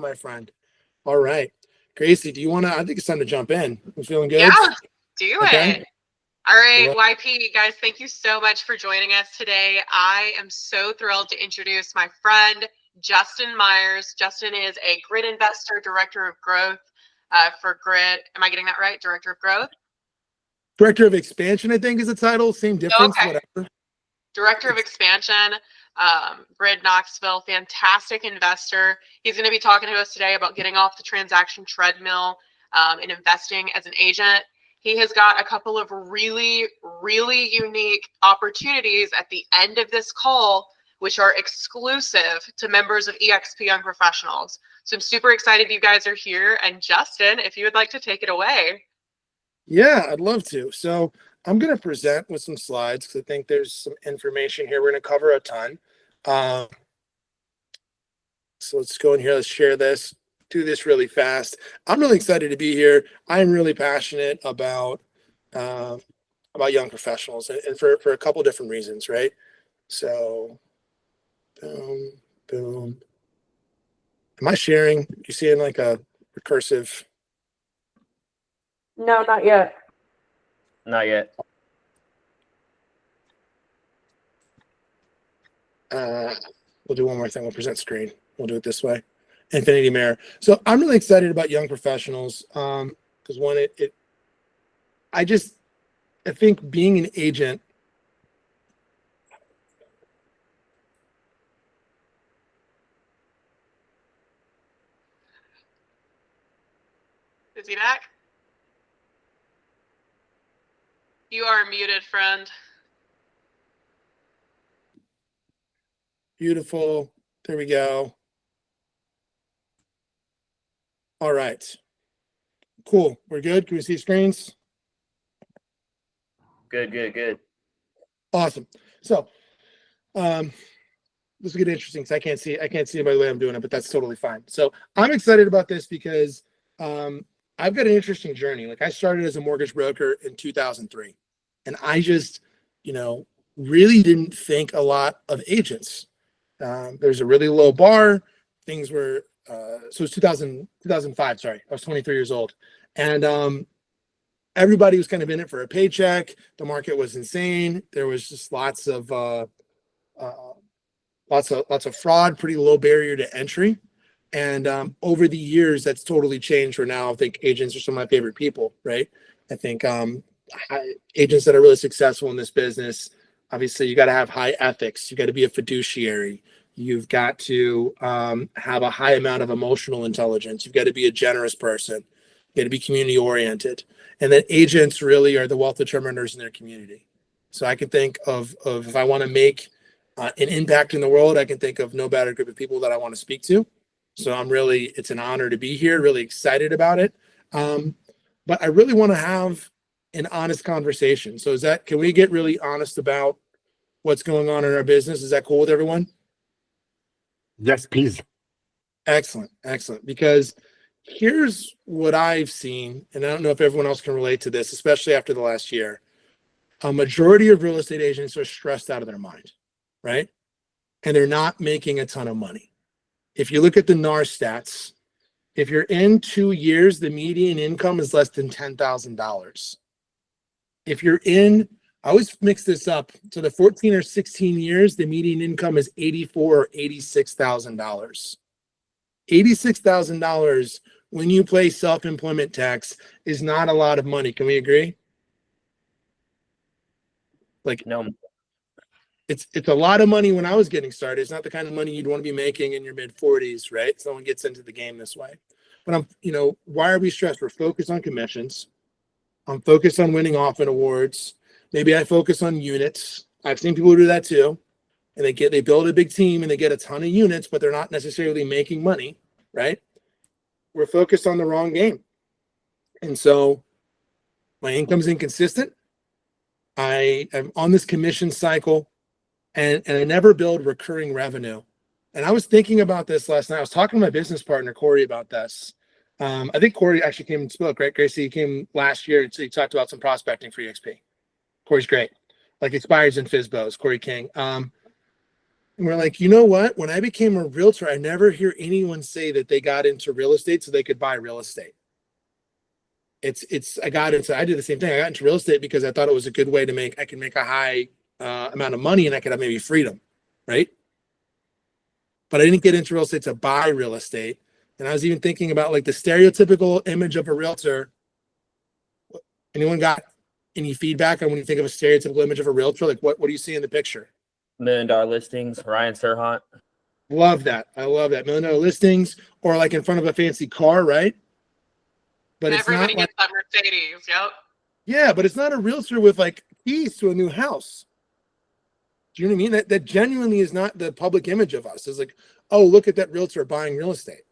my friend. All right. Gracie, do you want to? I think it's time to jump in. I'm feeling good. Yeah, let's do Okay. it. All right, Well- YP, guys, thank you so much for joining us today. I am so thrilled to introduce my friend, Justin Myers. Justin is a grid investor, director of growth for Grid. Am I getting that right? Director of growth? Director of expansion, I think is the title. Same difference, Okay. whatever. Director of expansion, Grid Knoxville, fantastic investor. He's going to be talking to us today about getting off the transaction treadmill and investing as an agent. He has got a couple of really, really unique opportunities at the end of this call, which are exclusive to members of eXp Young Professionals. So I'm super excited you guys are here. And Justin, if you would like to take it away. Yeah, I'd love to. So I'm going to present with some slides because I think there's some information here. We're going to cover a ton. So let's go in here. Let's share this. Do this really fast. I'm really excited to be here. I'm really passionate about young professionals, and for a couple different reasons, right? So, boom, boom. Am I sharing? You seeing like a recursive? No, not yet. Not yet. We'll do one more thing. We'll present screen. We'll do it this way. Infinity Mirror. So I'm really excited about young professionals because one, I think being an agent. Is he back? You are muted, friend. Beautiful. There we go. All right. Cool. We're good. Can we see screens? Good. Awesome. So, this will get interesting because I can't see it by the way I'm doing it, but that's totally fine. So I'm excited about this because I've got an interesting journey. Like I started as a mortgage broker in 2003, and I just, really didn't think a lot of agents. There's a really low bar. Things were, so it's 2005, sorry. I was 23 years old. And everybody was kind of in it for a paycheck. The market was insane. There was just lots of fraud, pretty low barrier to entry. And over the years, that's totally changed where now I think agents are some of my favorite people, right? I think agents that are really successful in this business, obviously you got to have high ethics. You got to be a fiduciary. You've got to have a high amount of emotional intelligence. You've got to be a generous person. You got to be community oriented. And then agents really are the wealth determiners in their community. So I can think of if I want to make an impact in the world, I can think of no better group of people that I want to speak to. So it's an honor to be here, really excited about it. But I really want to have an honest conversation. So can we get really honest about what's going on in our business? Is that cool with everyone? Yes, please. Excellent. Because here's what I've seen, and I don't know if everyone else can relate to this, especially after the last year. A majority of real estate agents are stressed out of their mind, right? And they're not making a ton of money. If you look at the NAR stats, if you're in 2 years, the median income is less than $10,000. If you're in, I always mix this up. So the 14 or 16 years, the median income is $84,000 or $86,000. $86,000 when you pay self-employment tax is not a lot of money. Can we agree? Like, No. It's a lot of money when I was getting started. It's not the kind of money you'd want to be making in your mid 40s, right? Someone gets into the game this way. But why are we stressed? We're focused on commissions. I'm focused on winning often awards. Maybe I focus on units. I've seen people do that too. And they build a big team and they get a ton of units, but they're not necessarily making money, right? We're focused on the wrong game. And so my income's inconsistent. I am on this commission cycle. And I never build recurring revenue. And I was thinking about this last night. I was talking to my business partner, Corey, about this. I think Corey actually came and spoke, right? Gracie, he came last year. So he talked about some prospecting for eXp. Corey's great. Like expires in FISBOs, Corey King. And we're like, you know what? When I became a realtor, I never hear anyone say that they got into real estate so they could buy real estate. I did the same thing. I got into real estate because I thought it was a good way to I can make a high amount of money and I could have maybe freedom, right? But I didn't get into real estate to buy real estate. And I was even thinking about like the stereotypical image of a realtor. Anyone got any feedback on when you think of a stereotypical image of a realtor? Like what do you see in the picture? $1 million listings, Ryan Serhant. Love that. I love that. $1 million listings or like in front of a fancy car, right? But it's Everybody not like, gets that Mercedes. Yep. yeah, but it's not a realtor with like keys to a new house. Do you know what I mean? That genuinely is not the public image of us. It's like, oh, look at that realtor buying real estate.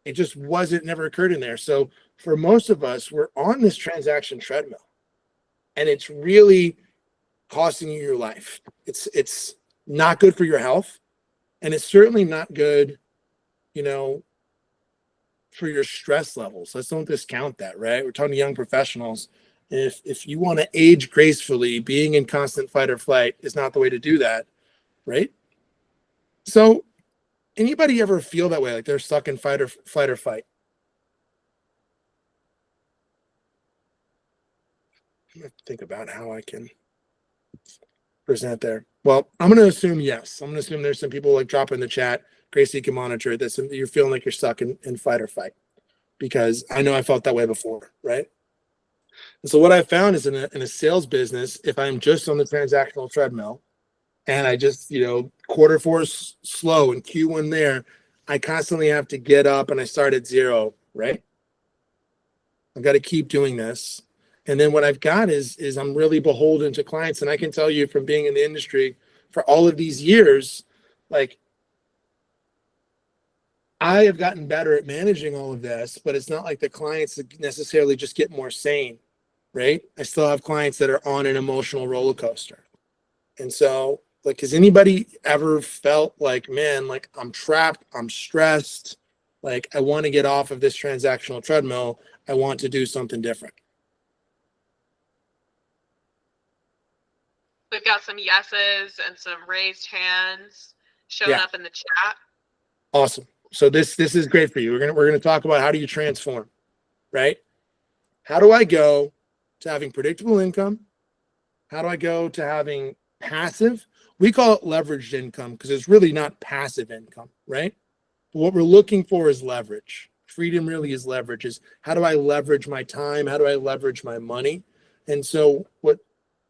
It just never occurred in there. So for most of us, we're on this transaction treadmill and it's really costing you your life. It's not good for your health. And it's certainly not good, for your stress levels. Let's don't discount that, right? We're talking to young professionals. If you want to age gracefully, being in constant fight or flight is not the way to do that, right? So anybody ever feel that way, like they're stuck in flight or fight? I'm gonna think about how I can present there. Well, I'm going to assume yes. I'm going to assume there's some people like drop in the chat. Gracie can monitor it. That you're feeling like you're stuck in fight or fight, because I know I felt that way before, right? And so what I found is in a sales business, if I'm just on the transactional treadmill and I just, quarter four slow and Q1 there, I constantly have to get up and I start at zero, right? I've got to keep doing this. And then what I've got is I'm really beholden to clients. And I can tell you from being in the industry for all of these years, like I have gotten better at managing all of this, but it's not like the clients necessarily just get more sane, right? I still have clients that are on an emotional roller coaster. And so, like, has anybody ever felt like, man, like I'm trapped, I'm stressed, like I want to get off of this transactional treadmill, I want to do something different? We've got some yeses and some raised hands showing up in the chat. Awesome. So this is great for you. We're gonna talk about how do you transform, right? How do I go to having predictable income? How do I go to having passive? We call it leveraged income because it's really not passive income, right? But what we're looking for is leverage. Freedom really is leverage. Is how do I leverage my time? How do I leverage my money? And so what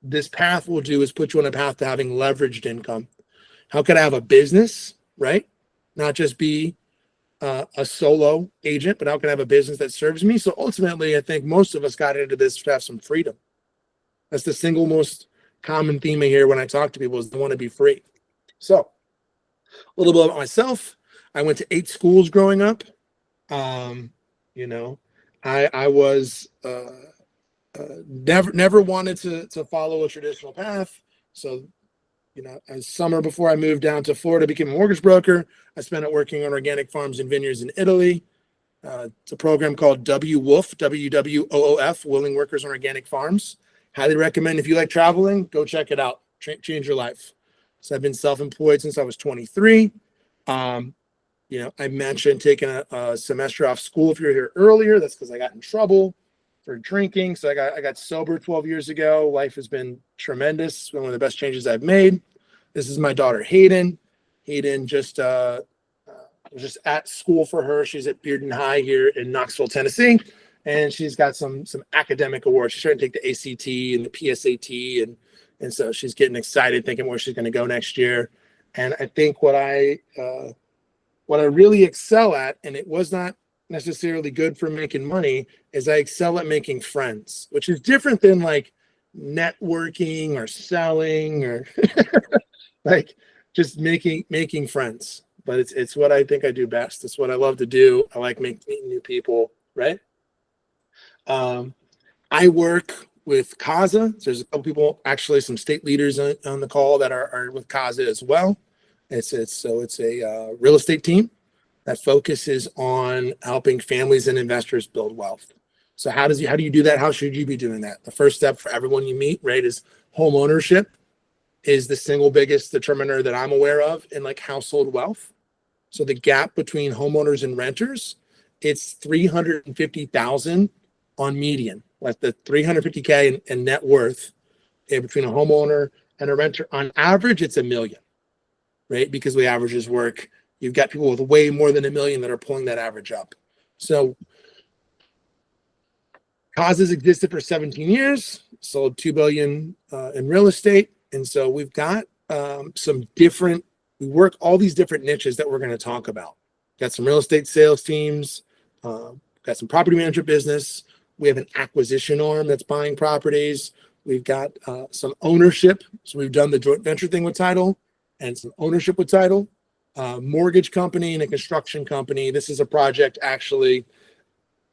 this path will do is put you on a path to having leveraged income. How could I have a business, right? Not just be a solo agent, but how can I have a business that serves me? So ultimately, I think most of us got into this to have some freedom. That's the single most common theme I hear when I talk to people is they want to be free. So a little bit about myself. I went to 8 schools growing up. I was never wanted to follow a traditional path. So, as summer before I moved down to Florida, became a mortgage broker. I spent it working on organic farms and vineyards in Italy. It's a program called WWOOF, WWOOF, Willing Workers on Organic Farms. Highly recommend if you like traveling, go check it out. Change your life. So I've been self-employed since I was 23. I mentioned taking a semester off school if you're here earlier. That's because I got in trouble for drinking. So I got sober 12 years ago. Life has been tremendous. It's been one of the best changes I've made. This is my daughter, Hayden. Hayden just was just at school for her. She's at Bearden High here in Knoxville, Tennessee. And she's got some academic awards. She's trying to take the ACT and the PSAT. And so she's getting excited thinking where she's going to go next year. And I think what I really excel at, and it was not necessarily good for making money, is I excel at making friends, which is different than like networking or selling or like just making friends. But it's what I think I do best. It's what I love to do. I like meeting new people, right? I work with CASA. There's a couple people, actually some state leaders on the call that are with CASA as well. It's a real estate team that focuses on helping families and investors build wealth. So how do you do that? How should you be doing that? The first step for everyone you meet, right, is home ownership. is the single biggest determiner that I'm aware of in like household wealth. So the gap between homeowners and renters, it's 350,000 on median, like the 350K in net worth between a homeowner and a renter. On average, it's $1 million, right? Because the averages work. You've got people with way more than $1 million that are pulling that average up. So Causes existed for 17 years, sold $2 billion in real estate. And so we've got we work all these different niches that we're going to talk about. Got some real estate sales teams, got some property management business. We have an acquisition arm that's buying properties. We've got some ownership. So we've done the joint venture thing with title and some ownership with title, mortgage company and a construction company. This is a project actually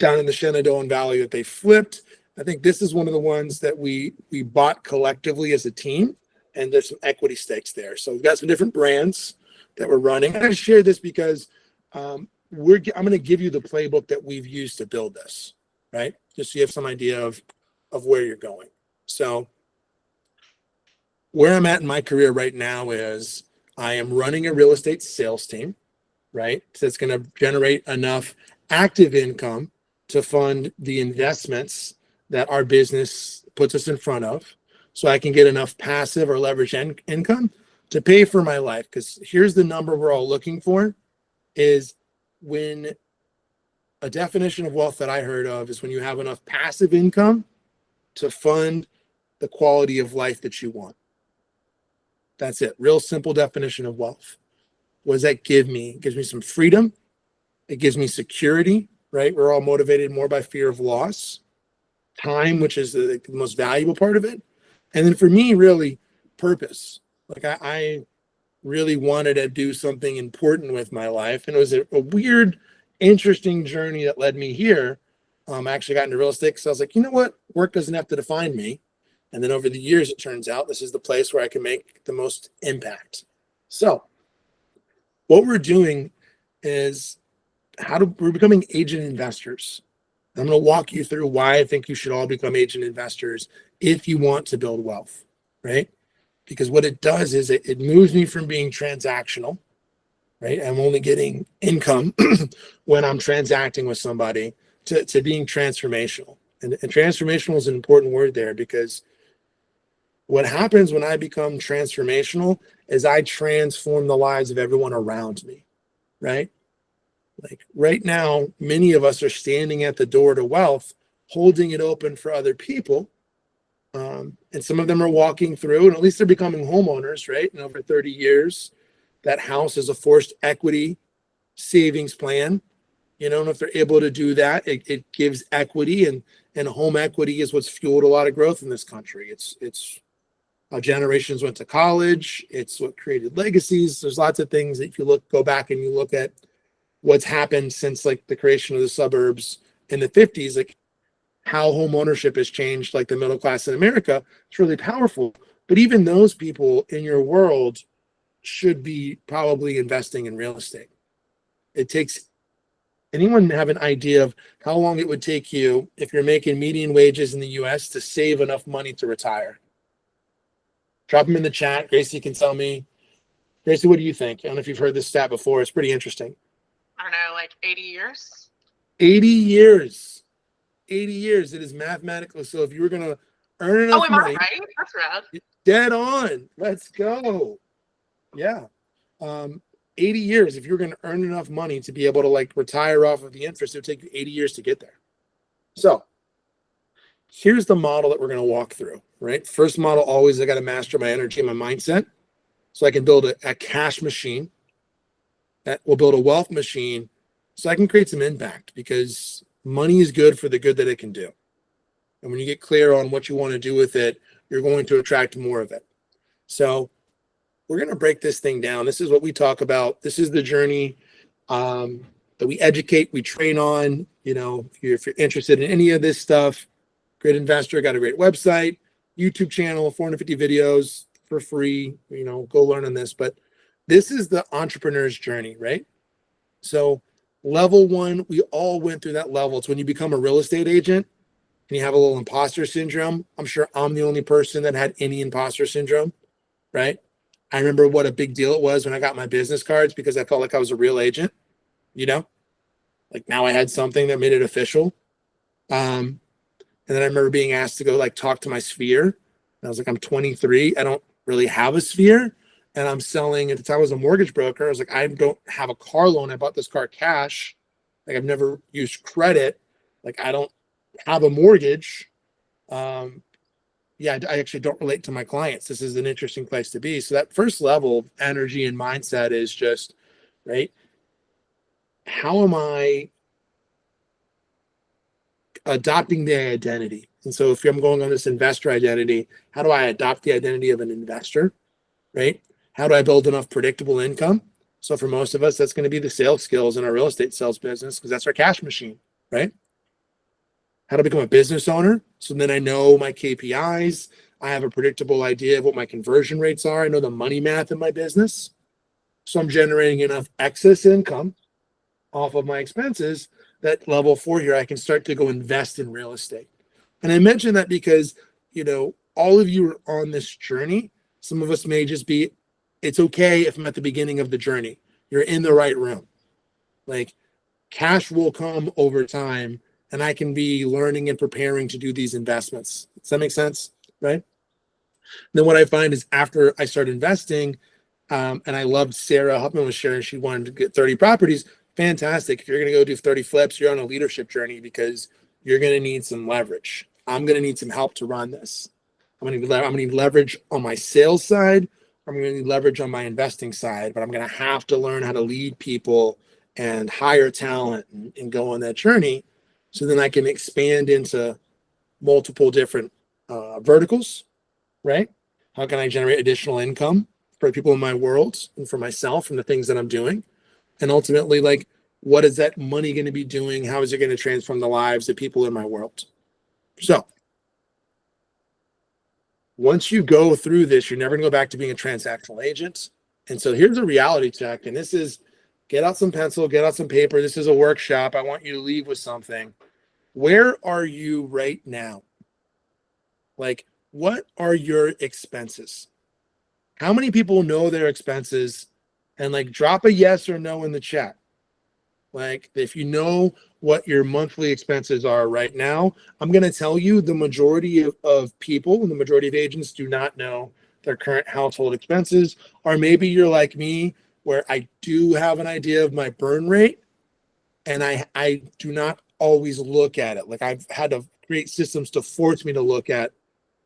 down in the Shenandoah Valley that they flipped. I think this is one of the ones that we bought collectively as a team, and there's some equity stakes there. So we've got some different brands that we're running. And I share this because I'm going to give you the playbook that we've used to build this, right? Just so you have some idea of where you're going. So where I'm at in my career right now is I am running a real estate sales team, right? So it's going to generate enough active income to fund the investments that our business puts us in front of, so I can get enough passive or leverage income to pay for my life. Because here's the number we're all looking for, is when a definition of wealth that I heard of is when you have enough passive income to fund the quality of life that you want. That's it. Real simple definition of wealth. What does that give me? It gives me some freedom. It gives me security, right? We're all motivated more by fear of loss. Time, which is the most valuable part of it. And then for me, really, purpose. Like I really wanted to do something important with my life. And it was a weird, interesting journey that led me here. I actually got into real estate because I was like, you know what? Work doesn't have to define me. And then over the years, it turns out this is the place where I can make the most impact. So what we're doing is we're becoming agent investors. I'm going to walk you through why I think you should all become agent investors if you want to build wealth, right? Because what it does is it moves me from being transactional, right? I'm only getting income when I'm transacting with somebody to being transformational. And transformational is an important word there, because what happens when I become transformational is I transform the lives of everyone around me, right? Like right now, many of us are standing at the door to wealth, holding it open for other people. And some of them are walking through, and at least they're becoming homeowners, right? And over 30 years, that house is a forced equity savings plan. You know, and if they're able to do that, it gives equity, and home equity is what's fueled a lot of growth in this country. It's how generations went to college. It's what created legacies. There's lots of things that if you go back and you look at what's happened since like the creation of the suburbs in the 50s, like how home ownership has changed, like the middle class in America. It's really powerful. But even those people in your world should be probably investing in real estate. It takes anyone have an idea of how long it would take you, if you're making median wages in the US, to save enough money to retire? Drop them in the chat. Gracie can tell me. Gracie, what do you think? I don't know if you've heard this stat before. It's pretty interesting. I don't know, like 80 years? 80 years. 80 years. It is mathematical. So if you were going to earn enough Am I money. right? That's rad. Dead on. Let's go. Yeah. 80 years. If you're going to earn enough money to be able to like retire off of the interest, it would take you 80 years to get there. So here's the model that we're going to walk through, right? First model, always I got to master my energy and my mindset so I can build a cash machine that will build a wealth machine so I can create some impact, because money is good for the good that it can do. And when you get clear on what you want to do with it, you're going to attract more of it. So we're going to break this thing down. This is what we talk about. This is the journey that we educate, we train on. You know, if you're interested in any of this stuff, great investor, got a great website, YouTube channel, 450 videos for free. You know, go learn on this. But this is the entrepreneur's journey, right? So level one, we all went through that level. It's when you become a real estate agent and you have a little imposter syndrome. I'm sure I'm the only person that had any imposter syndrome. right? I remember what a big deal it was when I got my business cards because I felt like I was a real agent, you know, like now I had something that made it official. And then I remember being asked to go like talk to my sphere. And I was like, I'm 23. I don't really have a sphere. And I'm selling, at the time I was a mortgage broker. I was like, I don't have a car loan. I bought this car cash. Like I've never used credit. Like I don't have a mortgage. Yeah, I actually don't relate to my clients. This is an interesting place to be. So that first level of energy and mindset is just, right? How am I adopting the identity? And so if I'm going on this investor identity, how do I adopt the identity of an investor, right? How do I build enough predictable income? So for most of us, that's going to be the sales skills in our real estate sales business because that's our cash machine, right? How to become a business owner. So then I know my KPIs. I have a predictable idea of what my conversion rates are. I know the money math in my business. So I'm generating enough excess income off of my expenses that level 4 here, I can start to go invest in real estate. And I mention that because, all of you are on this journey. Some of us may just be, it's okay if I'm at the beginning of the journey. You're in the right room. Like cash will come over time and I can be learning and preparing to do these investments. Does that make sense? Right? Then what I find is after I start investing, and I loved Sarah Huffman was sharing, she wanted to get 30 properties. Fantastic. If you're going to go do 30 flips, you're on a leadership journey because you're going to need some leverage. I'm going to need some help to run this. I'm going to need leverage on my sales side. I'm going to need leverage on my investing side, but I'm going to have to learn how to lead people and hire talent and go on that journey. So then I can expand into multiple different verticals, right? How can I generate additional income for people in my world and for myself and the things that I'm doing? And ultimately, like, what is that money going to be doing? How is it going to transform the lives of people in my world? So once you go through this, you're never going to go back to being a transactional agent. And so here's a reality check. And this is, get out some pencil, get out some paper. This is a workshop. I want you to leave with something. Where are you right now? Like, what are your expenses? How many people know their expenses? And like, drop a yes or no in the chat. Like, if you know what your monthly expenses are right now, I'm going to tell you the majority of people and the majority of agents do not know their current household expenses. Or maybe you're like me, where I do have an idea of my burn rate and I do not always look at it. Like, I've had to create systems to force me to look at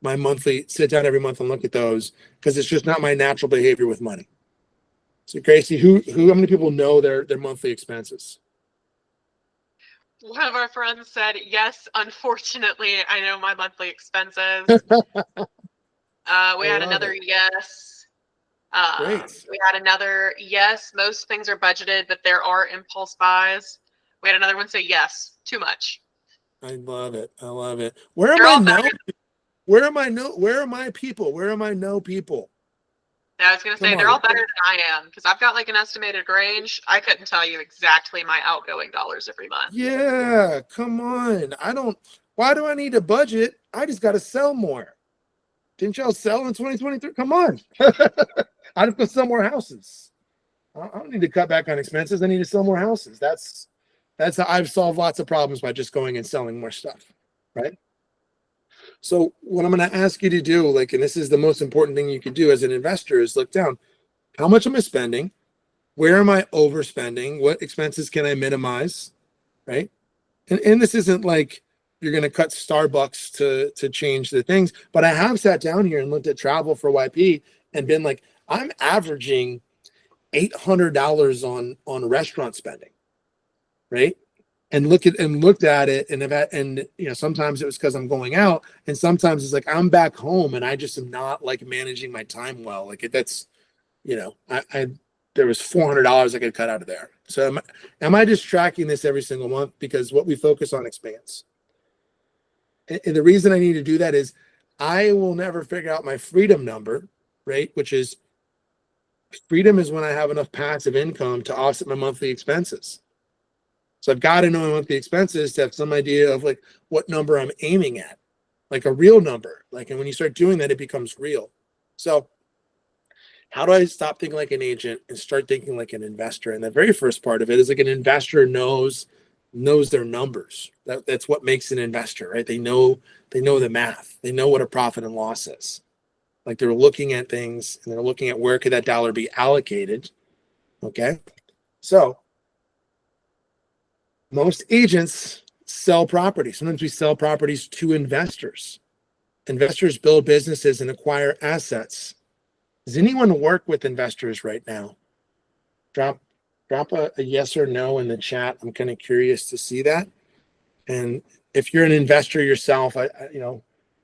my monthly, sit down every month and look at those because it's just not my natural behavior with money. So Gracie, how many people know their monthly expenses? One of our friends said, yes, unfortunately, I know my monthly expenses. We had another yes. Great. We had another yes, most things are budgeted, but there are impulse buys. We had another one say yes, too much. I love it. I love it. Where are my people? Where are my no people? I was going to say, they're all better than I am because I've got like an estimated range. I couldn't tell you exactly my outgoing dollars every month. Yeah, come on. Why do I need a budget? I just got to sell more. Didn't y'all sell in 2023? Come on. I just go sell more houses. I don't need to cut back on expenses. I need to sell more houses. That's how I've solved lots of problems by just going and selling more stuff, right? So what I'm going to ask you to do, like, and this is the most important thing you can do as an investor, is look down. How much am I spending? Where am I overspending? What expenses can I minimize? Right? And this isn't like you're going to cut Starbucks to change the things, but I have sat down here and looked at travel for YP and been like, I'm averaging $800 on restaurant spending, right? And looked at it and sometimes it was because I'm going out, and sometimes it's like I'm back home and I just am not like managing my time well. Like that's I there was $400 I could cut out of there. So am I just tracking this every single month? Because what we focus on expands. And the reason I need to do that is I will never figure out my freedom number, right? Which is freedom is when I have enough passive income to offset my monthly expenses. So I've got to know my monthly expenses to have some idea of like what number I'm aiming at, like a real number. Like, and when you start doing that, it becomes real. So how do I stop thinking like an agent and start thinking like an investor? And the very first part of it is like an investor knows their numbers. That's what makes an investor, right? They know the math. They know what a profit and loss is. Like they're looking at things and they're looking at where could that dollar be allocated. Okay. So most agents sell property. Sometimes we sell properties to investors. Investors build businesses and acquire assets. Does anyone work with investors right now? Drop a yes or no in the chat. I'm kind of curious to see that. And if you're an investor yourself, I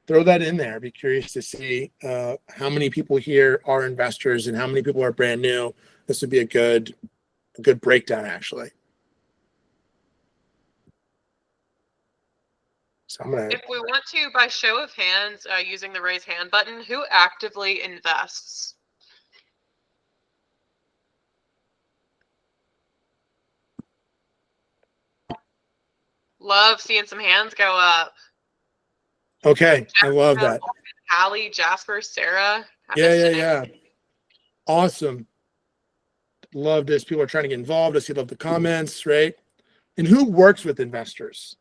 throw that in there. Be curious to see how many people here are investors and how many people are brand new. This would be a good breakdown, actually. So I'm gonna. If we want to, by show of hands, using the raise hand button, who actively invests? Love seeing some hands go up. Okay, I love that. Allie, Jasper, Sarah. Yeah. Awesome. Love this. People are trying to get involved. I see love the comments, right? And who works with investors?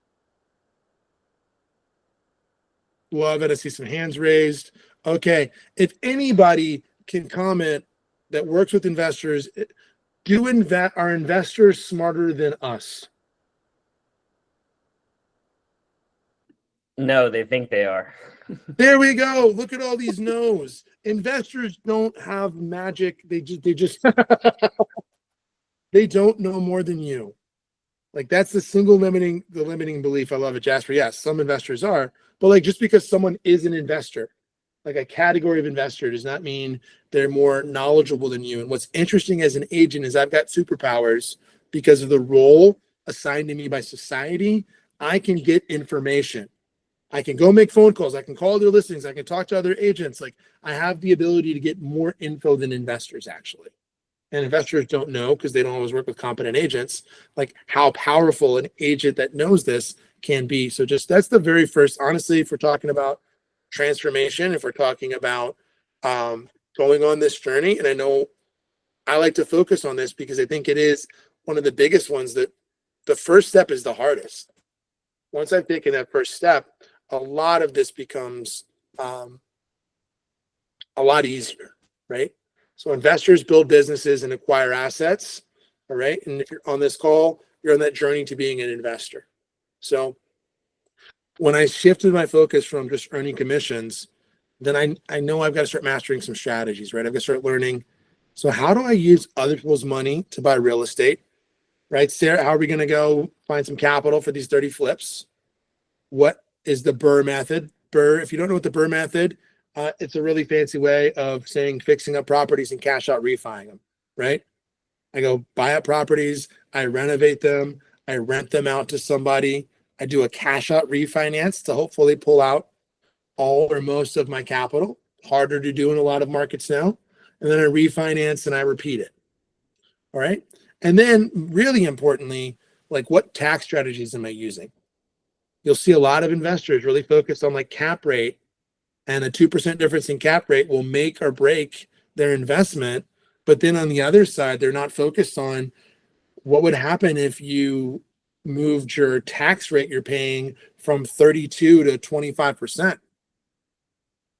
Love it. I see some hands raised. Okay. If anybody can comment that works with investors, are investors smarter than us? No, they think they are. There we go. Look at all these no's. Investors don't have magic. They just they don't know more than you. Like that's the limiting belief. I love it, Jasper. Yes, some investors are, but like just because someone is an investor, like a category of investor, does not mean they're more knowledgeable than you. And what's interesting as an agent is I've got superpowers because of the role assigned to me by society. I can get information. I can go make phone calls. I can call their listings. I can talk to other agents. Like I have the ability to get more info than investors actually. And investors don't know because they don't always work with competent agents, like how powerful an agent that knows this can be. So just that's the very first, honestly, if we're talking about transformation, if we're talking about going on this journey, and I know I like to focus on this because I think it is one of the biggest ones that the first step is the hardest. Once I've taken that first step, a lot of this becomes a lot easier, right? So investors build businesses and acquire assets, all right? And if you're on this call, you're on that journey to being an investor. So when I shifted my focus from just earning commissions, then I know I've got to start mastering some strategies, right? I've got to start learning. So how do I use other people's money to buy real estate, right? Sarah, how are we going to go find some capital for these 30 flips? What is the BRRRR method? BRRRR, if you don't know what the BRRRR method, it's a really fancy way of saying fixing up properties and cash out refining them, right? I go buy up properties, I renovate them, I rent them out to somebody, I do a cash out refinance to hopefully pull out all or most of my capital. Harder to do in a lot of markets now. And then I refinance and I repeat it. All right. And then really importantly, like what tax strategies am I using? You'll see a lot of investors really focused on like cap rate, and a 2% difference in cap rate will make or break their investment. But then on the other side, they're not focused on what would happen if you moved your tax rate you're paying from 32 to 25%.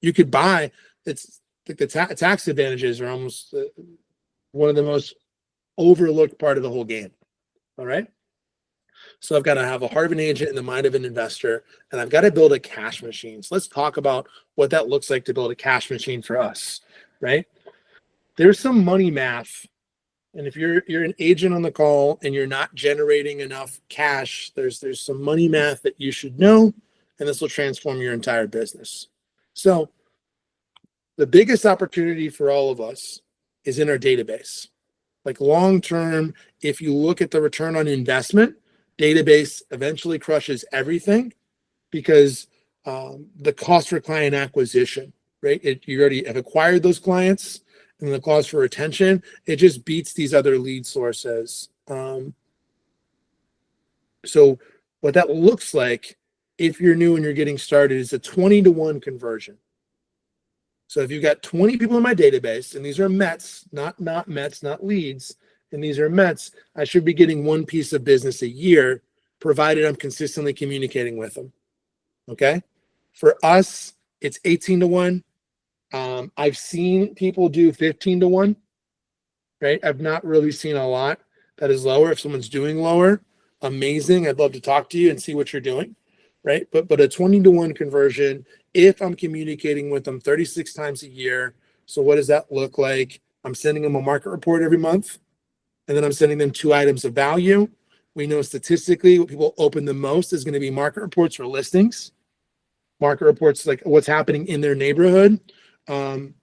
You could buy, it's like the tax advantages are almost one of the most overlooked part of the whole game. All right. So I've got to have a heart of an agent in the mind of an investor, and I've got to build a cash machine. So let's talk about what that looks like to build a cash machine for us, right? There's some money math. And if you're an agent on the call and you're not generating enough cash, there's some money math that you should know, and this will transform your entire business. So the biggest opportunity for all of us is in our database. Like long term, if you look at the return on investment, database eventually crushes everything because the cost for client acquisition, right? You already have acquired those clients, and the cost for retention, it just beats these other lead sources. So what that looks like if you're new and you're getting started is a 20-to-1 conversion. So if you've got 20 people in my database, and these are Mets, not Mets, not leads, and these are Mets, I should be getting one piece of business a year, provided I'm consistently communicating with them. Okay. For us, it's 18 to 1. I've seen people do 15 to 1, right? I've not really seen a lot that is lower. If someone's doing lower, amazing. I'd love to talk to you and see what you're doing, right? But a 20 to 1 conversion, if I'm communicating with them 36 times a year. So what does that look like? I'm sending them a market report every month, and then I'm sending them 2 items of value. We know statistically what people open the most is going to be market reports or listings. Market reports, like what's happening in their neighborhood. Those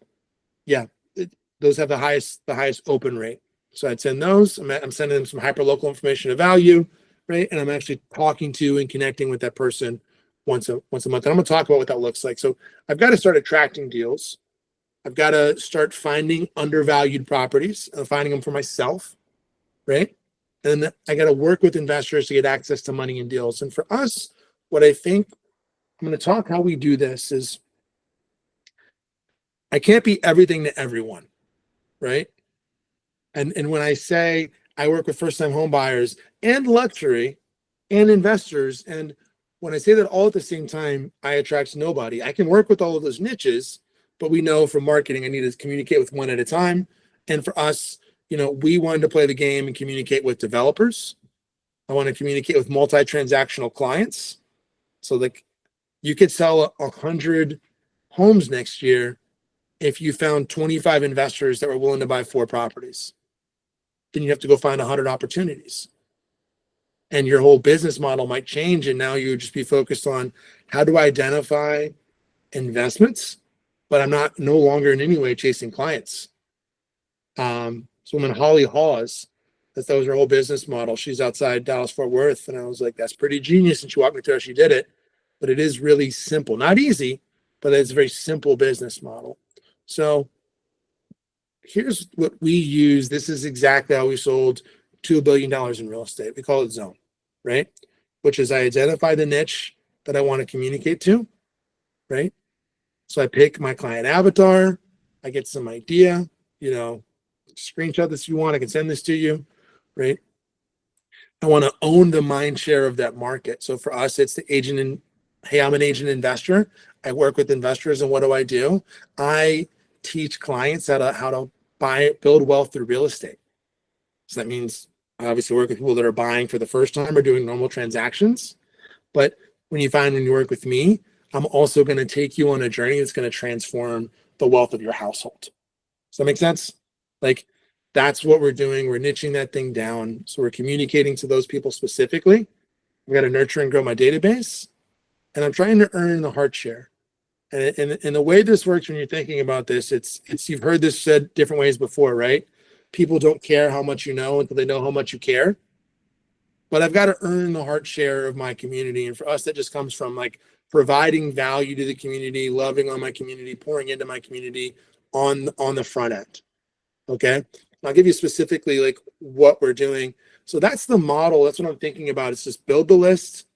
have the highest open rate. So I'd send those. I'm sending them some hyper local information of value, right? And I'm actually talking to and connecting with that person once a month. And I'm going to talk about what that looks like. So I've got to start attracting deals. I've got to start finding undervalued properties, finding them for myself, right? And then I got to work with investors to get access to money and deals. And for us, what I think I'm going to talk how we do this is I can't be everything to everyone, right? And when I say I work with first-time home buyers and luxury and investors, and when I say that all at the same time, I attract nobody. I can work with all of those niches, but we know from marketing, I need to communicate with one at a time. And for us, we wanted to play the game and communicate with developers. I want to communicate with multi-transactional clients. So like you could sell 100 homes next year if you found 25 investors that were willing to buy 4 properties. Then you have to go find 100 opportunities. And your whole business model might change. And now you would just be focused on how do I identify investments, but I'm no longer in any way chasing clients. So when Holly Hawes, that was her whole business model. She's outside Dallas, Fort Worth. And I was like, that's pretty genius. And she walked me through how she did it. But it is really simple, not easy, but it's a very simple business model. So here's what we use. This is exactly how we sold $2 billion in real estate. We call it zone, right? Which is I identify the niche that I want to communicate to, right? So I pick my client avatar. I get some idea, screenshot this if you want. I can send this to you, right? I want to own the mind share of that market. So for us, it's the agent and hey, I'm an agent investor. I work with investors, and what do? I teach clients how to build wealth through real estate. So that means I obviously work with people that are buying for the first time or doing normal transactions. But when you work with me, I'm also going to take you on a journey that's going to transform the wealth of your household. Does that make sense? Like that's what we're doing. We're niching that thing down. So we're communicating to those people specifically. I've got to nurture and grow my database. And I'm trying to earn the heart share. And the way this works when you're thinking about this, it's you've heard this said different ways before, right? People don't care how much you know until they know how much you care. But I've got to earn the heart share of my community. And for us, that just comes from like providing value to the community, loving on my community, pouring into my community on the front end. Okay. I'll give you specifically like what we're doing. So that's the model. That's what I'm thinking about. It's just build the list,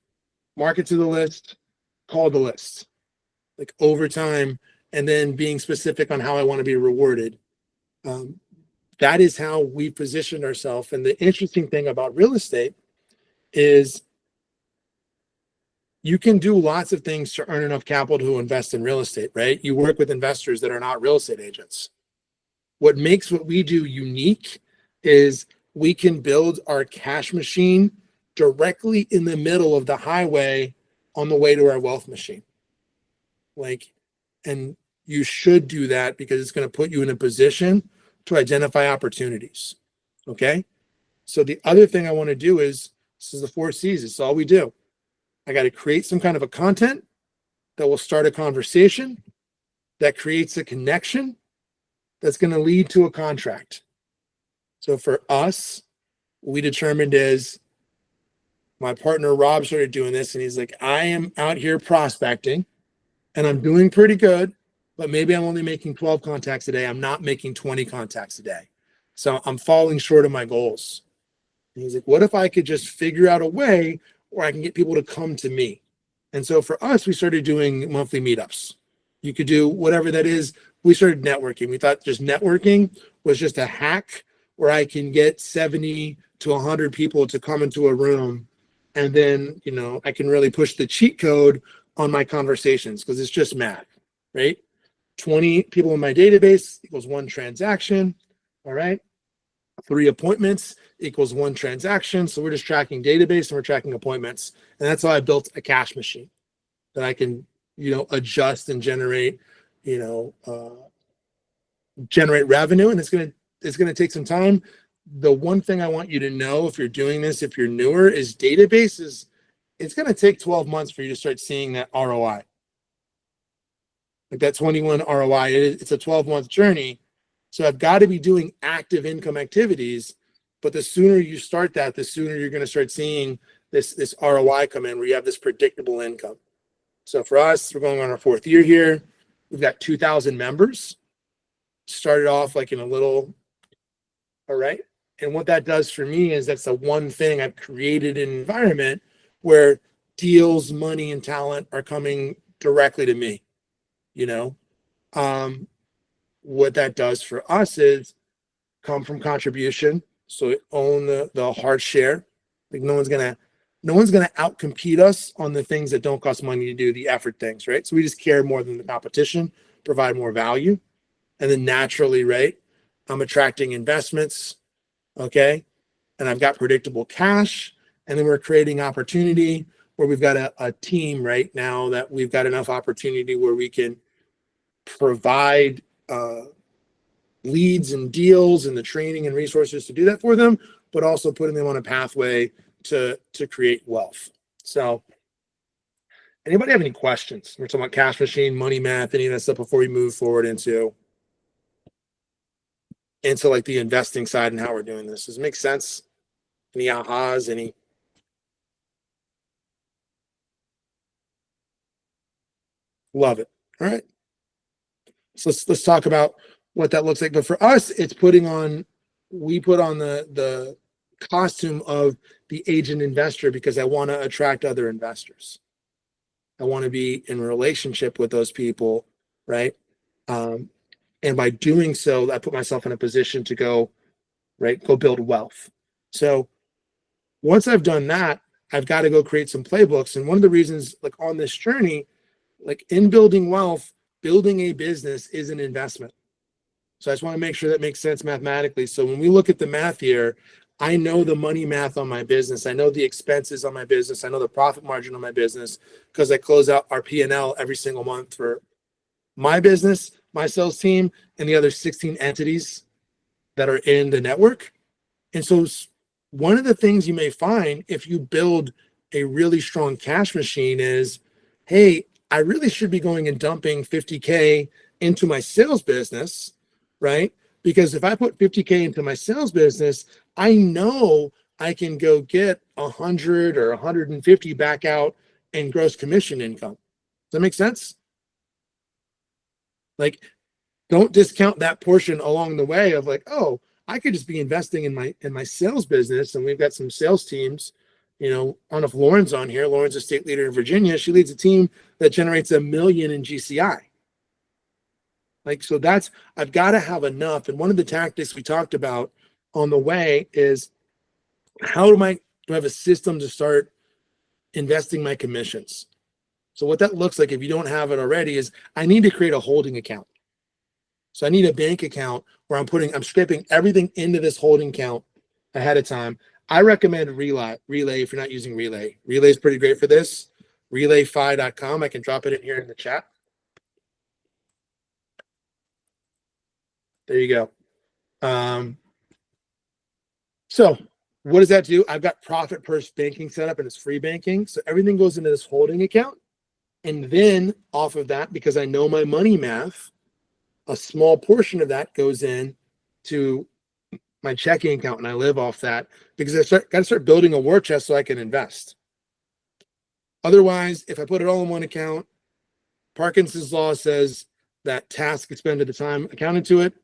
market to the list, call the list, like over time, and then being specific on how I want to be rewarded. That is how we positioned ourselves. And the interesting thing about real estate is you can do lots of things to earn enough capital to invest in real estate, right? You work with investors that are not real estate agents. What makes what we do unique is we can build our cash machine directly in the middle of the highway on the way to our wealth machine. And you should do that because it's going to put you in a position to identify opportunities. Okay. So the other thing I want to do is, this is the 4 C's. It's all we do. I got to create some kind of a content that will start a conversation that creates a connection that's going to lead to a contract. So for us, what we determined is my partner, Rob, started doing this and he's like, I am out here prospecting and I'm doing pretty good, but maybe I'm only making 12 contacts a day. I'm not making 20 contacts a day. So I'm falling short of my goals. And he's like, what if I could just figure out a way where I can get people to come to me? And so for us, we started doing monthly meetups. You could do whatever that is, we started networking. We thought just networking was just a hack where I can get 70 to 100 people to come into a room, and then, you know, I can really push the cheat code on my conversations because it's just math, right? 20 people in my database equals 1 transaction. All right. 3 appointments equals 1 transaction. So we're just tracking database and we're tracking appointments. And that's how I built a cash machine that I can, you know, adjust and generate, you know, generate revenue. And it's going to take some time. The one thing I want you to know, if you're doing this, if you're newer, is databases. It's going to take 12 months for you to start seeing that ROI. Like that 21 ROI, it's a 12-month journey. So I've got to be doing active income activities, but the sooner you start that, the sooner you're going to start seeing this ROI come in where you have this predictable income. So for us, we're going on our 4th year here. We've got 2,000 members. Started off like in a little, all right. And what that does for me is that's the one thing I've created an environment where deals, money, and talent are coming directly to me, you know? What that does for us is come from contribution. So own the hard share. Like no one's gonna outcompete us on the things that don't cost money to do, the effort things, right? So we just care more than the competition, provide more value. And then naturally, right, I'm attracting investments, okay? And I've got predictable cash. And then we're creating opportunity where we've got a team right now that we've got enough opportunity where we can provide leads and deals and the training and resources to do that for them, but also putting them on a pathway to create wealth. So anybody have any questions? We're talking about cash machine, money math, any of that stuff before we move forward into like the investing side and how we're doing this. Does it make sense? Any ahas? Any? Love it. All right. So let's talk about what that looks like. But for us, it's we put on the costume of the agent investor because I want to attract other investors. I want to be in relationship with those people, right? And by doing so, I put myself in a position to go build wealth. So once I've done that, I've got to go create some playbooks. And one of the reasons, like on this journey, like in building wealth, building a business is an investment. So I just want to make sure that makes sense mathematically. So when we look at the math here, I know the money math on my business. I know the expenses on my business. I know the profit margin on my business because I close out our P&L every single month for my business, my sales team, and the other 16 entities that are in the network. And so one of the things you may find if you build a really strong cash machine is, hey, I really should be going and dumping 50K into my sales business, right? Because if I put 50K into my sales business, I know I can go get 100 or 150 back out in gross commission income. Does that make sense? Like, don't discount that portion along the way of like, oh, I could just be investing in my sales business. And we've got some sales teams, you know, I don't know if Lauren's on here. Lauren's a state leader in Virginia. She leads a team that generates $1 million in GCI. Like, so I've got to have enough. And one of the tactics we talked about on the way is do I have a system to start investing my commissions? So what that looks like, if you don't have it already, is I need to create a holding account. So I need a bank account where I'm scraping everything into this holding account ahead of time. I recommend Relay if you're not using Relay. Relay is pretty great for this. Relayfi.com. I can drop it in here in the chat. There you go. So what does that do? I've got Profit Purse banking set up and it's free banking. So everything goes into this holding account. And then off of that, because I know my money math, a small portion of that goes in to my checking account and I live off that because I got to start building a war chest so I can invest. Otherwise, if I put it all in one account, Parkinson's law says that task expended the time accounted to it,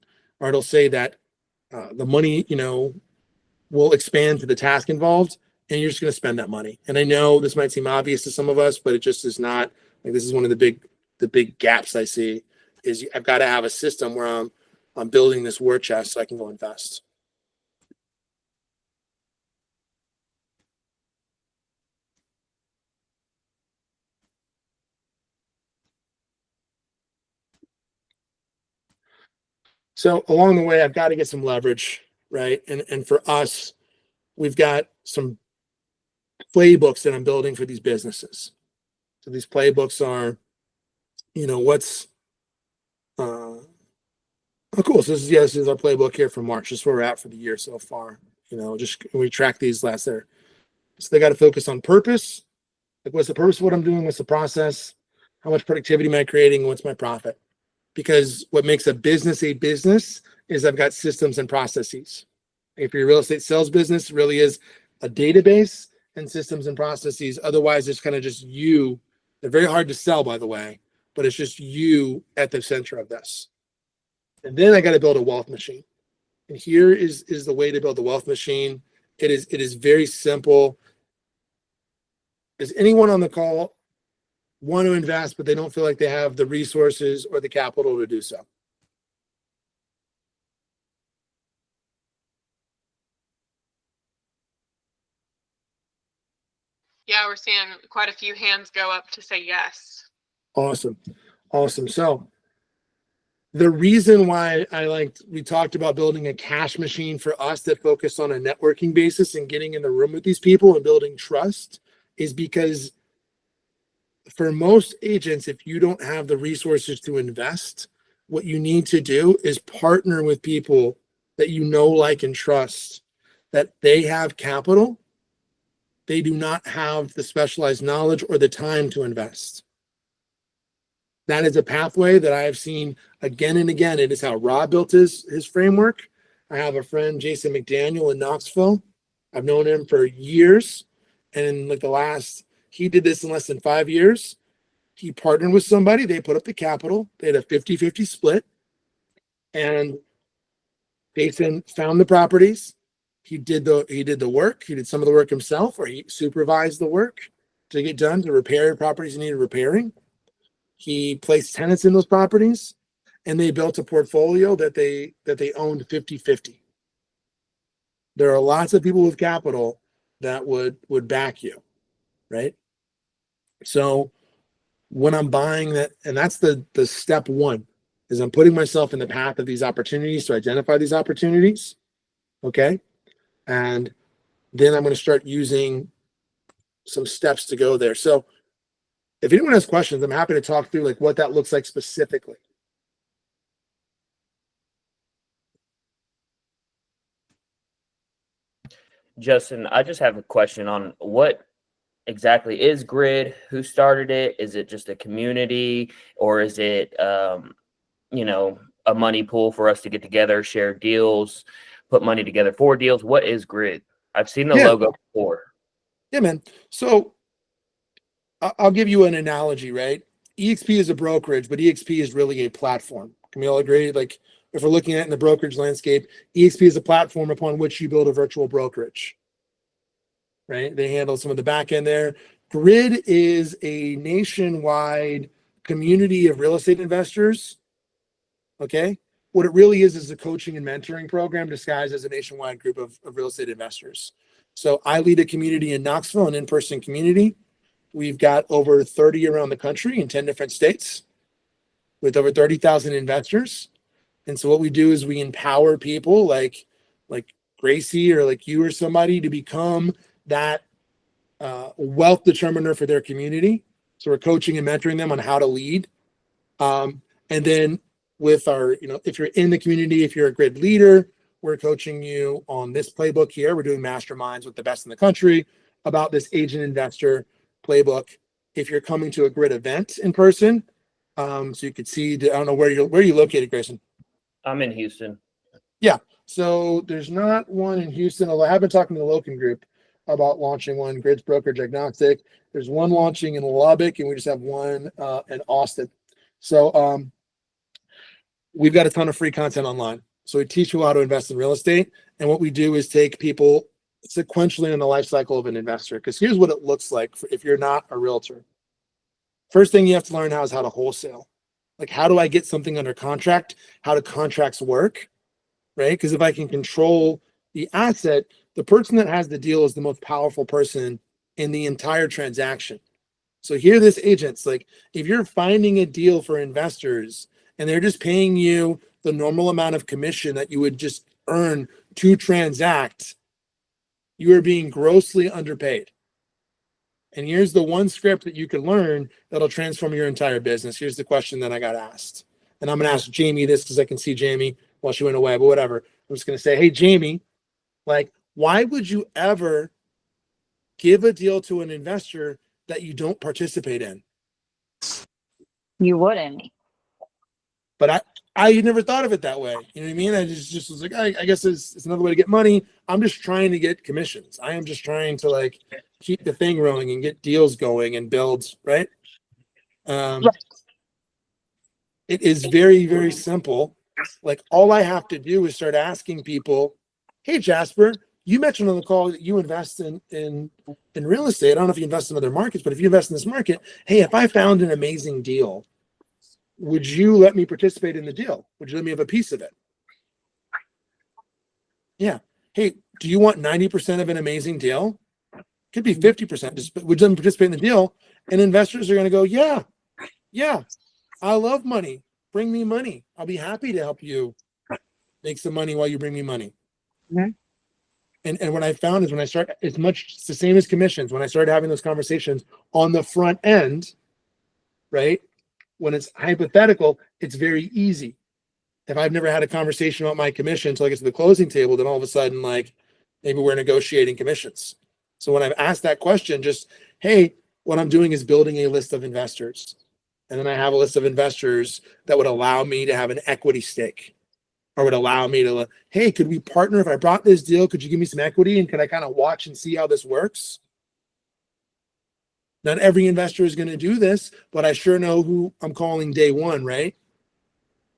or it'll say that the money, you know, will expand to the task involved and you're just going to spend that money. And I know this might seem obvious to some of us, but it just is not. Like, this is one of the big gaps I see is I've got to have a system where I'm building this war chest so I can go invest. So along the way, I've got to get some leverage, right? And for us, we've got some playbooks that I'm building for these businesses. So these playbooks are, what's oh cool. So this is our playbook here for March. This is where we're at for the year so far. Just we track these last there. So they got to focus on purpose. Like, what's the purpose of what I'm doing? What's the process? How much productivity am I creating? What's my profit? Because what makes a business is I've got systems and processes. If you're a real estate sales business, it really is a database and systems and processes. Otherwise, it's kind of just you. They're very hard to sell, by the way, but it's just you at the center of this. And then I got to build a wealth machine. And here is the way to build the wealth machine. It is very simple. Does anyone on the call want to invest, but they don't feel like they have the resources or the capital to do so? Yeah, we're seeing quite a few hands go up to say yes. Awesome. So the reason why we talked about building a cash machine for us that focused on a networking basis and getting in the room with these people and building trust is because for most agents, if you don't have the resources to invest, what you need to do is partner with people that like, and trust, that they have capital. They do not have the specialized knowledge or the time to invest. That is a pathway that I have seen again and again. It is how Rob built his framework. I have a friend, Jason McDaniel in Knoxville. I've known him for years. And he did this in less than 5 years. He partnered with somebody. They put up the capital. They had a 50-50 split. And Jason found the properties. He did the work. He did some of the work himself, or he supervised the work to get done to repair properties that needed repairing. He placed tenants in those properties, and they built a portfolio that they owned 50-50. There are lots of people with capital that would back you, right? So when I'm buying that, and that's the step one, is I'm putting myself in the path of these opportunities to identify these opportunities, okay? And then I'm going to start using some steps to go there. So if anyone has questions, I'm happy to talk through what that looks like specifically. Justin, I just have a question on what exactly is Grid? Who started it? Is it just a community, or is it, a money pool for us to get together, share deals, put money together for deals? What is Grid? I've seen the logo before. Yeah, man. So I'll give you an analogy, right? eXp is a brokerage, but eXp is really a platform. Can we all agree? If we're looking at it in the brokerage landscape, eXp is a platform upon which you build a virtual brokerage, right? They handle some of the back end there. Grid is a nationwide community of real estate investors. Okay. What it really is a coaching and mentoring program disguised as a nationwide group of real estate investors. So I lead a community in Knoxville, an in-person community. We've got over 30 around the country in 10 different states with over 30,000 investors. And so what we do is we empower people like Gracie or like you or somebody to become that wealth determiner for their community. So we're coaching and mentoring them on how to lead. And then with our, if you're in the community, if you're a Grid leader, we're coaching you on this playbook here. We're doing masterminds with the best in the country about this agent investor playbook. If you're coming to a Grid event in person, so you could see, I don't know where you located, Grayson. I'm in Houston. Yeah. So there's not one in Houston, although I have been talking to the Loken group about launching one. Grid's brokerage agnostic. There's one launching in Lubbock, and we just have one in Austin. So we've got a ton of free content online. So we teach you how to invest in real estate. And what we do is take people sequentially in the life cycle of an investor. Because here's what it looks like if you're not a realtor. First thing you have to learn how to wholesale. Like, how do I get something under contract? How do contracts work? Right? Because if I can control the asset, the person that has the deal is the most powerful person in the entire transaction. So here, this agent's like, if you're finding a deal for investors and they're just paying you the normal amount of commission that you would just earn to transact, you are being grossly underpaid. And here's the one script that you can learn that'll transform your entire business. Here's the question that I got asked. And I'm going to ask Jamie this because I can see Jamie while she went away, but whatever. I'm just going to say, hey, Jamie, like, why would you ever give a deal to an investor that you don't participate in? You wouldn't. But I never thought of it that way. You know what I mean? I just was like, I guess it's another way to get money. I'm just trying to get commissions. I am just trying to like keep the thing rolling and get deals going and builds, right? It is very, very simple. Like, all I have to do is start asking people, hey, Jasper, you mentioned on the call that you invest in real estate. I don't know if you invest in other markets, but if you invest in this market, hey, if I found an amazing deal, would you let me participate in the deal? Would you let me have a piece of it? Yeah. Hey, do you want 90% of an amazing deal? Could be 50%. Just would you let me participate in the deal? And investors are going to go, yeah, I love money. Bring me money. I'll be happy to help you make some money while you bring me money. Mhm. And what I found is when I start, it's the same as commissions. When I started having those conversations on the front end, right? When it's hypothetical, it's very easy. If I've never had a conversation about my commission until I get to the closing table, then all of a sudden, like, maybe we're negotiating commissions. So when I've asked that question, just, hey, what I'm doing is building a list of investors. And then I have a list of investors that would allow me to have an equity stake, or would allow me to, hey, could we partner? If I brought this deal, could you give me some equity? And could I kind of watch and see how this works? Not every investor is going to do this, but I sure know who I'm calling day one, right?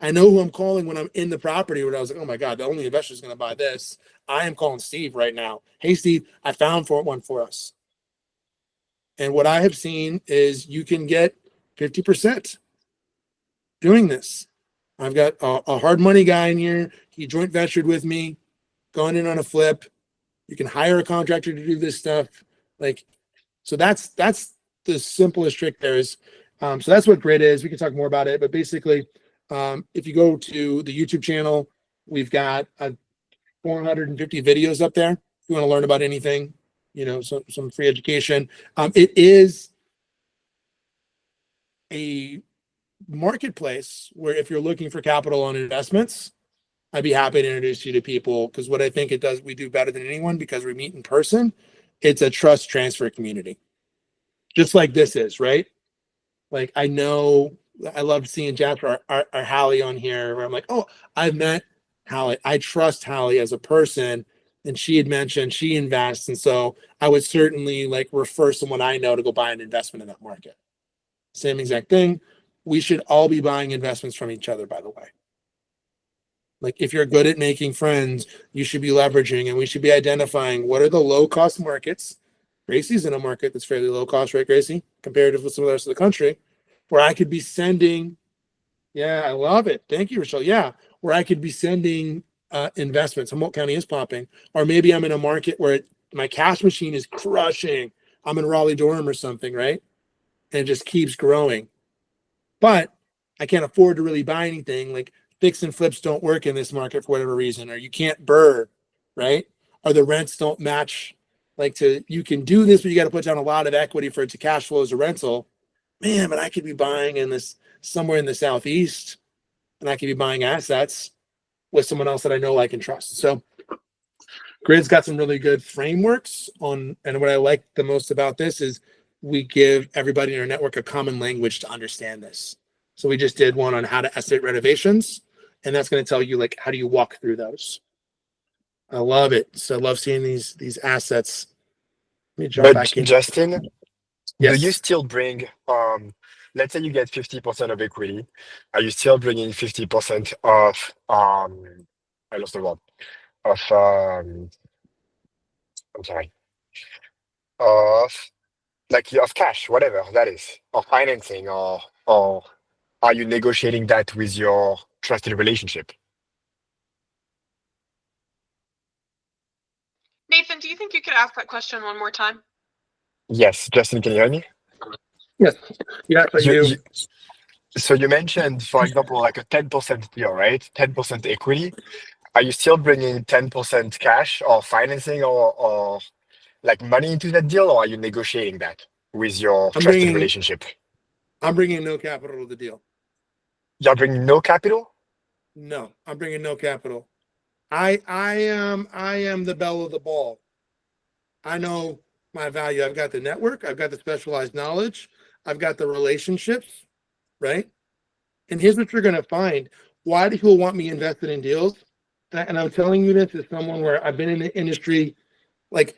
I know who I'm calling when I'm in the property where I was like, oh my God, the only investor is going to buy this. I am calling Steve right now. Hey, Steve, I found one for us. And what I have seen is you can get 50% doing this. I've got a hard money guy in here. He joint ventured with me, going in on a flip. You can hire a contractor to do this stuff. Like, so that's the simplest trick there is. So that's what grid is. We can talk more about it, but basically, if you go to the YouTube channel, we've got 450 videos up there. If you want to learn about anything, some free education. It is a marketplace where if you're looking for capital on investments, I'd be happy to introduce you to people, because what I think it does, we do better than anyone because we meet in person. It's a trust transfer community, just like this is, right? Like, I know I love seeing Jasper or Hallie on here where I'm like, oh, I've met Hallie. I trust Hallie as a person. And she had mentioned she invests. And so I would certainly like refer someone I know to go buy an investment in that market. Same exact thing. We should all be buying investments from each other, by the way. Like, if you're good at making friends, you should be leveraging, and we should be identifying what are the low cost markets. Gracie's in a market that's fairly low cost, right, Gracie? Comparative with some of the rest of the country, where I could be sending, yeah, I love it. Thank you, Rochelle. Yeah, where I could be sending investments. Humboldt County is popping. Or maybe I'm in a market where my cash machine is crushing. I'm in Raleigh-Durham or something, right? And it just keeps growing. But I can't afford to really buy anything. Like, fix and flips don't work in this market for whatever reason, or you can't burr, right? Or the rents don't match. Like, you can do this, but you got to put down a lot of equity for it to cash flow as a rental. Man, but I could be buying in this somewhere in the Southeast, and I could be buying assets with someone else that I know, like, and trust. So Grid's got some really good frameworks on, and what I like the most about this is we give everybody in our network a common language to understand this. So we just did one on how to estimate renovations, and that's going to tell you, like, how do you walk through those. I love it. So I love seeing these assets. Let me jump But back in. Justin, Yes. do you still bring, let's say you get 50% of equity, are you still bringing 50% of, I lost the word, of, I'm sorry, of, like, of cash, whatever that is, or financing, or are you negotiating that with your trusted relationship? Nathan, do you think you could ask that question one more time? Yes, Justin, can you hear me? Yes. Yes, I You, do. you, so you mentioned, for example, like a 10% deal, right? 10% equity. Are you still bringing 10% cash or financing or like money into that deal, or are you negotiating that with your I'm trusted bringing relationship? I'm bringing no capital to the deal. You're bringing no capital? No, I'm bringing no capital. I am the belle of the ball. I know my value. I've got the network. I've got the specialized knowledge. I've got the relationships, right? And here's what you're going to find. Why do people want me invested in deals? And I'm telling you this as someone where I've been in the industry like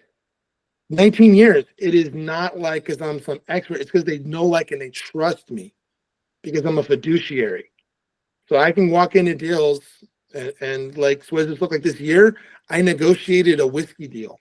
19 years. It is not like because I'm some expert. It's because they know, like, and they trust me because I'm a fiduciary. So I can walk into deals and like, so what does this look like this year? I negotiated a whiskey deal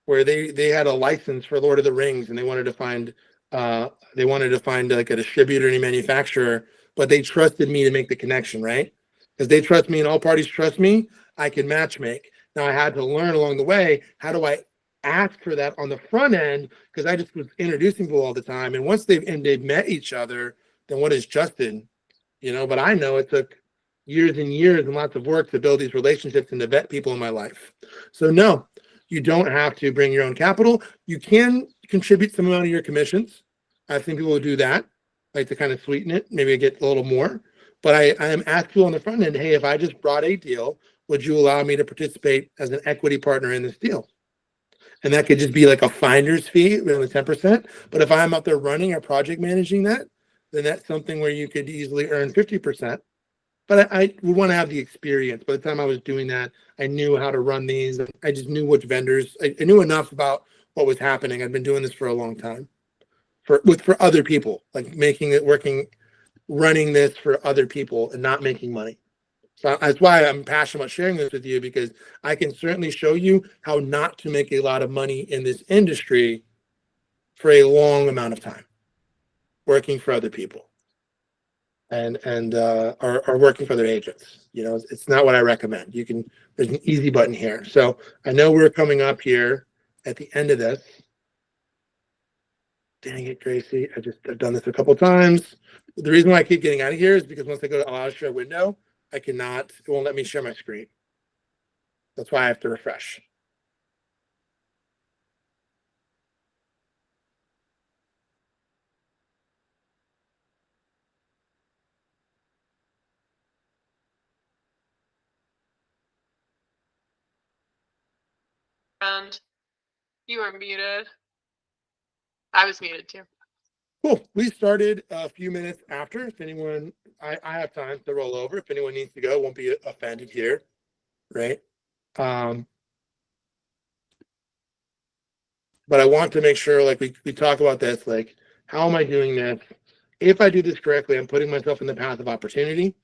where they had a license for Lord of the Rings and they wanted to find like a distributor and a manufacturer, but they trusted me to make the connection, right? Because they trust me and all parties trust me, I can match make. Now I had to learn along the way, how do I ask for that on the front end? Because I just was introducing people all the time. And once they've met each other, then what is Justin? But I know it took years and years and lots of work to build these relationships and to vet people in my life. So no, you don't have to bring your own capital. You can contribute some amount of your commissions. I've seen people do that, like to kind of sweeten it, maybe get a little more. But I am asking you on the front end, hey, if I just brought a deal, would you allow me to participate as an equity partner in this deal? And that could just be like a finder's fee, around the 10%. But if I'm out there running or project managing that, then that's something where you could easily earn 50%. But I would want to have the experience. By the time I was doing that, I knew how to run these. I just knew which vendors. I knew enough about what was happening. I've been doing this for a long time for other people, like making it working, running this for other people and not making money. So that's why I'm passionate about sharing this with you, because I can certainly show you how not to make a lot of money in this industry for a long amount of time, working for other people and are working for their agents. It's not what I recommend. There's an easy button here. So I know we're coming up here at the end of this. Dang it, Gracie. I've done this a couple times. The reason why I keep getting out of here is because once I go to allow to share window, it won't let me share my screen. That's why I have to refresh. And you are muted. I was muted too. Cool. We started a few minutes after. If anyone, I have time to roll over. If anyone needs to go, won't be offended here, right? But I want to make sure, like we talk about this, like how am I doing this? If I do this correctly, I'm putting myself in the path of opportunity.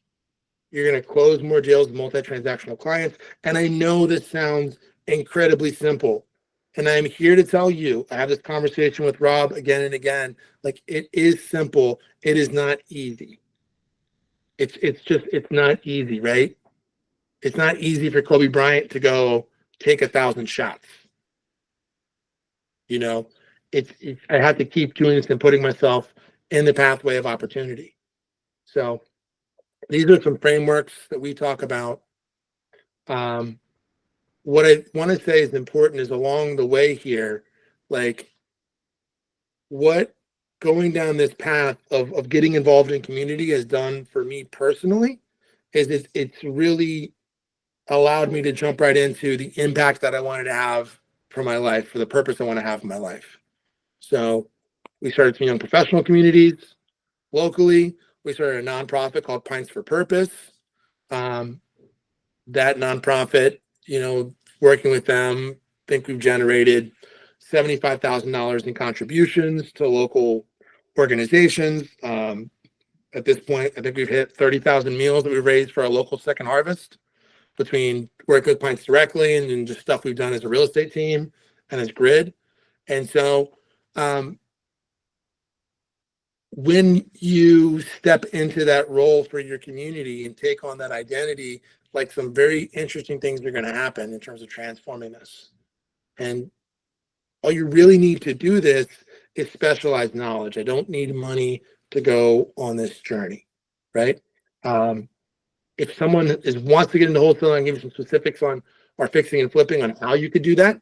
You're going to close more deals with multi-transactional clients. And I know this sounds incredibly simple. And I'm here to tell you, I have this conversation with Rob again and again. Like, it is simple. It is not easy. It's not easy, right? It's not easy for Kobe Bryant to go take 1,000 shots. I have to keep doing this and putting myself in the pathway of opportunity. So these are some frameworks that we talk about. What I want to say is important is along the way here, like what going down this path of getting involved in community has done for me personally is it's really allowed me to jump right into the impact that I wanted to have for my life, for the purpose I want to have in my life. So we started some young professional communities locally. We started a nonprofit called Pints for Purpose. That nonprofit, working with them, I think we've generated $75,000 in contributions to local organizations. At this point, I think we've hit 30,000 meals that we've raised for our local Second Harvest between working with Pints directly and just stuff we've done as a real estate team and as Grid. And so when you step into that role for your community and take on that identity, like some very interesting things are going to happen in terms of transforming this. And all you really need to do this is specialized knowledge. I don't need money to go on this journey, right? If someone wants to get into wholesale, I can give you some specifics on our fixing and flipping on how you could do that.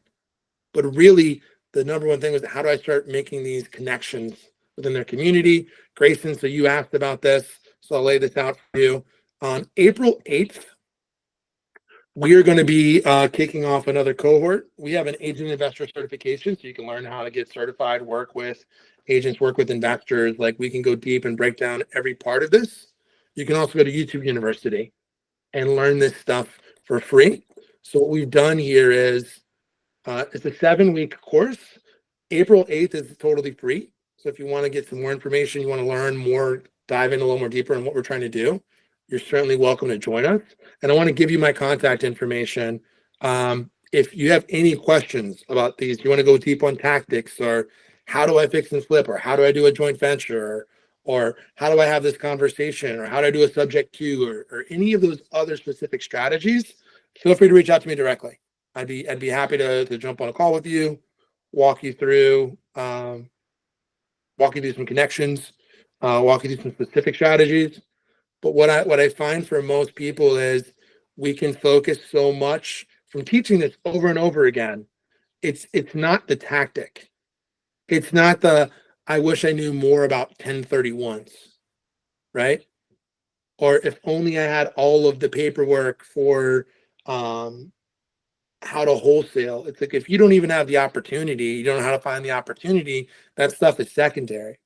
But really, the number one thing was, how do I start making these connections within their community? Grayson, so you asked about this, so I'll lay this out for you. On April 8th, we are going to be kicking off another cohort. We have an agent investor certification, so you can learn how to get certified, work with agents, work with investors. Like, we can go deep and break down every part of this. You can also go to YouTube University and learn this stuff for free. So what we've done here is, it's a 7-week course. April 8th is totally free. So if you want to get some more information, you want to learn more, dive in a little more deeper on what we're trying to do, you're certainly welcome to join us. And I want to give you my contact information. If you have any questions about these, you want to go deep on tactics, or how do I fix and flip, or how do I do a joint venture, or how do I have this conversation, or how do I do a subject queue, or any of those other specific strategies, feel free to reach out to me directly. I'd be happy to jump on a call with you, walk you through some connections, walk you through some specific strategies. But what I find for most people is, we can focus so much from teaching this over and over again. It's not the tactic. It's not the, I wish I knew more about 1031s, right? Or if only I had all of the paperwork for how to wholesale. It's like, if you don't even have the opportunity, you don't know how to find the opportunity, that stuff is secondary.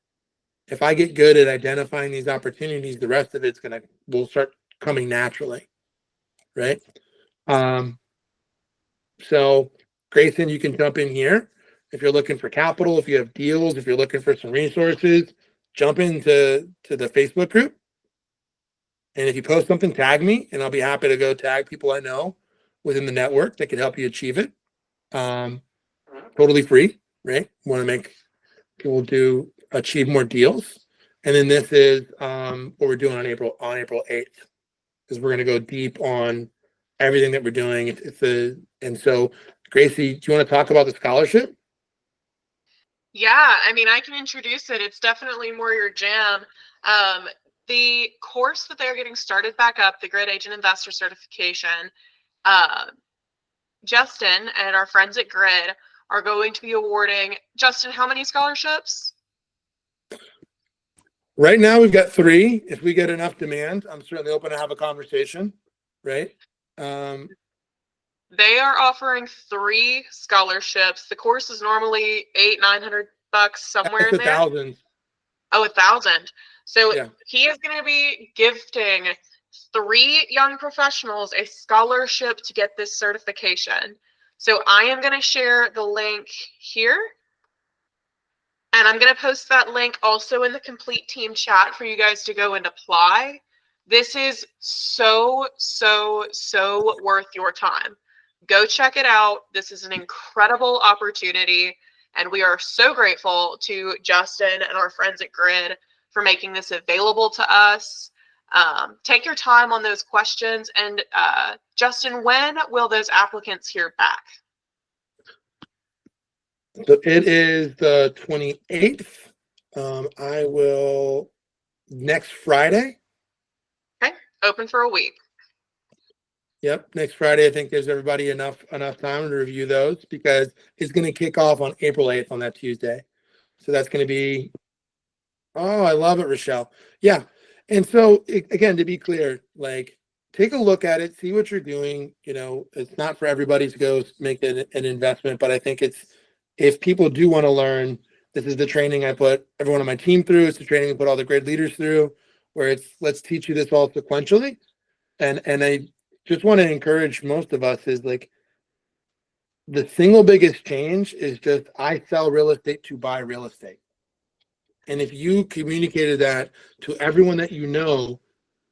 If I get good at identifying these opportunities, the rest of it's will start coming naturally, right? So Grayson, you can jump in here. If you're looking for capital, if you have deals, if you're looking for some resources, jump into the Facebook group. And if you post something, tag me, and I'll be happy to go tag people I know within the network that can help you achieve it. Totally free, right? Want to make people achieve more deals. And then this is what we're doing on April 8th, is we're going to go deep on everything that we're doing. And so, Gracie, do you want to talk about the scholarship? Yeah, I mean, I can introduce it. It's definitely more your jam. The course that they're getting started back up, the Grid Agent Investor Certification, Justin and our friends at Grid are going to be awarding, Justin, how many scholarships? Right now, we've got 3. If we get enough demand, I'm certainly open to have a conversation, right? They are offering 3 scholarships. The course is normally $800-900 somewhere in there. 1,000. Oh, 1,000. So yeah. He is going to be gifting 3 young professionals a scholarship to get this certification. So I am going to share the link here. And I'm going to post that link also in the complete team chat for you guys to go and apply. This is so worth your time. Go check it out. This is an incredible opportunity. And we are so grateful to Justin and our friends at Grid for making this available to us. Take your time on those questions. And Justin, when will those applicants hear back? So it is the 28th. I will next Friday. Okay, open for a week. Yep, next Friday. I think gives everybody enough time to review those, because it's going to kick off on April 8th on that Tuesday. So that's going to be, oh, I love it, Rochelle. Yeah. And so again, to be clear, like, take a look at it, see what you're doing. You know, it's not for everybody to go make an investment, but I think if people do want to learn, this is the training I put everyone on my team through. It's the training I put all the Grid leaders through, where it's, let's teach you this all sequentially. And I just want to encourage most of us is, like, the single biggest change is just, I sell real estate to buy real estate. And if you communicated that to everyone that you know,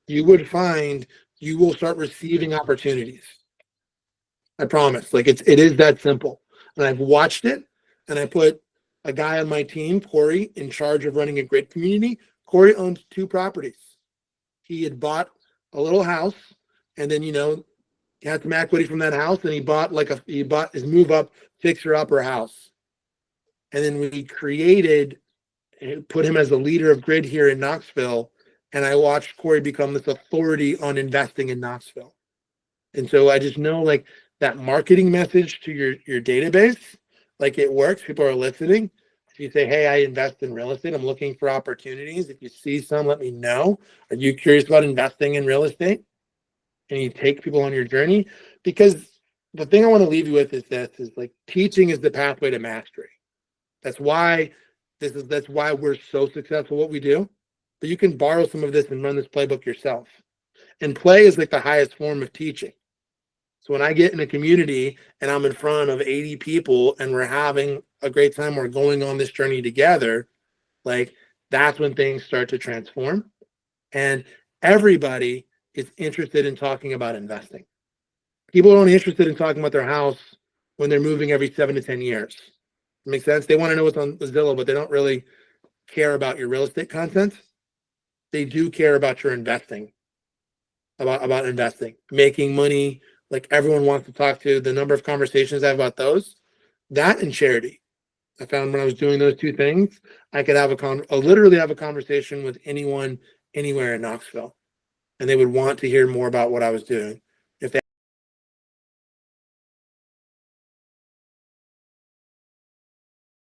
you would find you will start receiving opportunities. I promise. Like, it is that simple. And I've watched it, and I put a guy on my team, Corey, in charge of running a grid community. Corey owns 2 properties. He had bought a little house, and then, he had some equity from that house, and he bought his move up, fixer upper house. And then we put him as the leader of grid here in Knoxville. And I watched Corey become this authority on investing in Knoxville. And so I just know like that marketing message to your database, like it works. People are listening. If you say, hey, I invest in real estate, I'm looking for opportunities. If you see some, let me know. Are you curious about investing in real estate? And you take people on your journey. Because the thing I want to leave you with is this, is like teaching is the pathway to mastery. That's why we're so successful at what we do. But you can borrow some of this and run this playbook yourself. And play is like the highest form of teaching. So when I get in a community and I'm in front of 80 people and we're having a great time, we're going on this journey together, like that's when things start to transform. And everybody is interested in talking about investing. People are only interested in talking about their house when they're moving every 7 to 10 years. Makes sense? They want to know what's on Zillow, but they don't really care about your real estate content. They do care about your investing, about investing, making money. Like everyone wants to talk to. The number of conversations I have about those, that and charity. I found when I was doing those 2 things, I could have literally have a conversation with anyone, anywhere in Knoxville, and they would want to hear more about what I was doing.